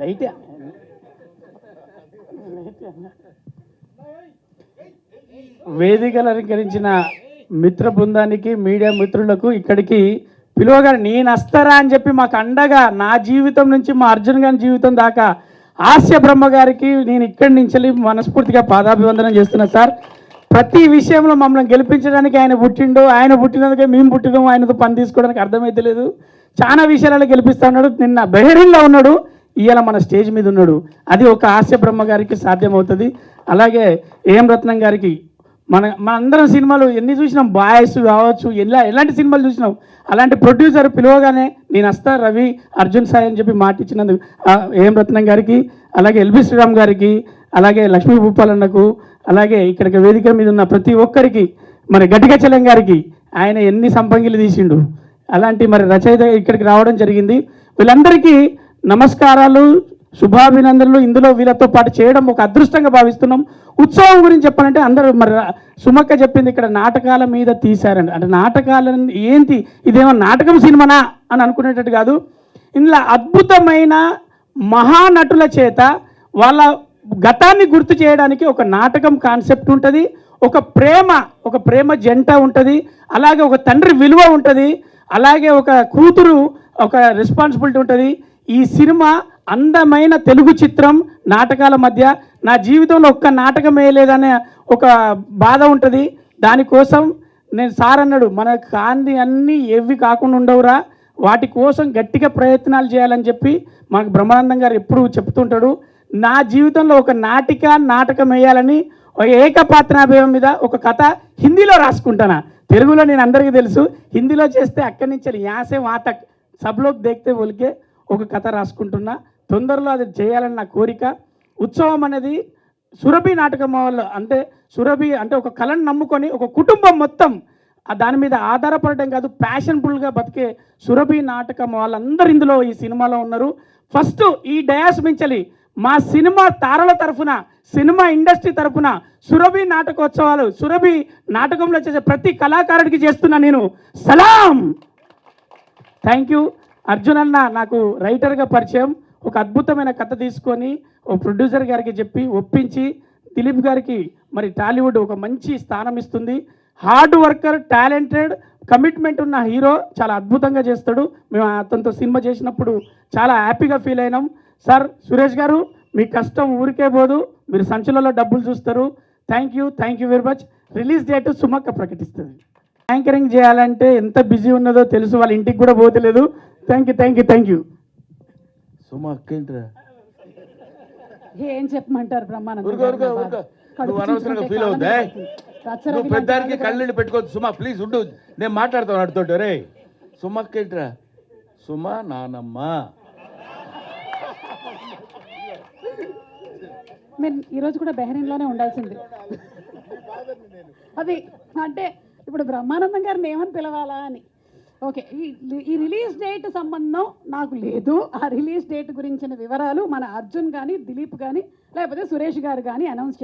Light వేదికలు అలంకరించిన మిత్ర బృందానికి, మీడియా మిత్రులకు ఇక్కడికి పిలువగా నేను వస్తారా అని చెప్పి మాకు అండగా నా జీవితం నుంచి మా అర్జున్ గారి జీవితం దాకా హాస్య బ్రహ్మ గారికి నేను ఇక్కడి నుంచి మనస్ఫూర్తిగా పాదాభివందనం చేస్తున్నా సార్. ప్రతి విషయంలో మమ్మల్ని గెలిపించడానికి ఆయన పుట్టిండో, ఆయన పుట్టినందుకే మేము పుట్టినాము, ఆయనతో పని తీసుకోవడానికి అర్థమైతే లేదు. చాలా విషయాలలో గెలిపిస్తూ ఉన్నాడు. నిన్న బెహరీన్లో ఉన్నాడు, ఇవాళ మన స్టేజ్ మీద ఉన్నాడు. అది ఒక హాస్య బ్రహ్మ గారికి సాధ్యమవుతుంది. అలాగే ఏం రత్నం గారికి మనందరం సినిమాలు ఎన్ని చూసినాం, బాయ్స్ కావచ్చు, ఎలాంటి సినిమాలు చూసినాం. అలాంటి ప్రొడ్యూసర్ పిలవగానే నేను వస్తా రవి, అర్జున్ సాయి అని చెప్పి మాట ఇచ్చినందుకు ఏం రత్నం గారికి, అలాగే ఎల్బి శ్రీరామ్ గారికి, అలాగే లక్ష్మీ భూపాలన్నకు, అలాగే ఇక్కడికి వేదిక మీద ఉన్న ప్రతి ఒక్కరికి, మరి గట్టిగచ్చలం గారికి ఆయన ఎన్ని సంపంగిలు తీసిండు. అలాంటి మరి రచయిత ఇక్కడికి రావడం జరిగింది. వీళ్ళందరికీ నమస్కారాలు, శుభాభినందనలు. ఇందులో వీళ్ళతో పాటు చేయడం ఒక అదృష్టంగా భావిస్తున్నాం. ఉత్సవం గురించి చెప్పాలంటే అందరూ మరి సుమక్క చెప్పింది, ఇక్కడ నాటకాల మీద తీశారండి. అంటే నాటకాలను ఏంటి, ఇదేమో నాటకం సినిమానా అని అనుకునేటట్టు కాదు. ఇందులో అద్భుతమైన మహానటుల చేత వాళ్ళ గతాన్ని గుర్తు చేయడానికి ఒక నాటకం కాన్సెప్ట్ ఉంటుంది, ఒక ప్రేమ జంట ఉంటుంది, అలాగే ఒక తండ్రి విలువ ఉంటుంది, అలాగే ఒక కూతురు ఒక రెస్పాన్సిబిలిటీ ఉంటుంది. ఈ సినిమా అందమైన తెలుగు చిత్రం. నాటకాల మధ్య నా జీవితంలో ఒక్క నాటకం వేయలేదనే ఒక బాధ ఉంటుంది. దానికోసం నేను సార్ అన్నాడు, మనకు కాంతి అన్నీ ఏవి కాకుండా ఉండవురా, వాటి కోసం గట్టిగా ప్రయత్నాలు చేయాలని చెప్పి మాకు బ్రహ్మానందం గారు ఎప్పుడు చెప్తుంటాడు. నా జీవితంలో ఒక నాటకం వేయాలని ఒక ఏకపాత్రాభినయం మీద ఒక కథ హిందీలో రాసుకుంటాను. తెలుగులో నేను అందరికీ తెలుసు, హిందీలో చేస్తే అక్కడి నుంచి యాసే వాతక్ సబ్లోకి దేక్తే బోల్కే ఒక కథ రాసుకుంటున్నా. తొందరలో అది చేయాలని నా కోరిక. ఉత్సవం అనేది సురభి నాటకం వాళ్ళు, అంటే సురభి అంటే ఒక కళను నమ్ముకొని ఒక కుటుంబం మొత్తం దాని మీద ఆధారపడటం కాదు, ప్యాషన్ఫుల్గా బతికే సురభి నాటకం వాళ్ళందరూ ఇందులో ఈ సినిమాలో ఉన్నారు. ఫస్ట్ ఈ డయాస్ మించలి మా సినిమా తారల తరఫున, సినిమా ఇండస్ట్రీ తరఫున సురభి నాటకోత్సవాలు, సురభి నాటకంలో చేసే ప్రతి కళాకారుడికి చేస్తున్నా నేను సలాం. Thank you. అర్జున్ అన్న నాకు రైటర్గా పరిచయం. ఒక అద్భుతమైన కథ తీసుకొని ఒక ప్రొడ్యూసర్ గారికి చెప్పి ఒప్పించి, దిలీప్ గారికి మరి టాలీవుడ్ ఒక మంచి స్థానం ఇస్తుంది. హార్డ్ వర్కర్, టాలెంటెడ్, కమిట్మెంట్ ఉన్న హీరో, చాలా అద్భుతంగా చేస్తాడు. మేము అతనితో సినిమా చేసినప్పుడు చాలా హ్యాపీగా ఫీల్ అయినాం. సార్ సురేష్ గారు, మీ కష్టం ఊరికే పోదు, మీరు సంచులలో డబ్బులు చూస్తారు. Thank you very much. Release date సుమక్క ప్రకటిస్తుంది. యాంకరింగ్ చేయాలంటే ఎంత బిజీ ఉన్నదో తెలుసు, వాళ్ళ ఇంటికి కూడా పోతలేదు. Thank you. సుమక్క ఏంట్రా, ఏం చెప్పమంటారు బ్రహ్మానందం? ఫీల్ అవుతా నువ్వు పెద్దానికి కళ్ళని పెట్టుకోవద్దు. సుమా ప్లీజ్ ఉండు, నేను మాట్లాడతాను అడుగుతుంటే. రే సుమక్క ఏంట్రా, సుమా నానమ్మ. మీరు ఈరోజు కూడా బెహరీన్లోనే ఉండాల్సింది. అది అంటే ఇప్పుడు బ్రహ్మానందం గారిని ఏమని పిలవాలా అని. ఓకే, ఈ రిలీజ్ డేట్ సంబంధం నాకు లేదు. ఆ రిలీజ్ డేట్ గురించిన వివరాలు మన అర్జున్ కానీ, దిలీప్ కానీ, లేకపోతే సురేష్ గారు కానీ అనౌన్స్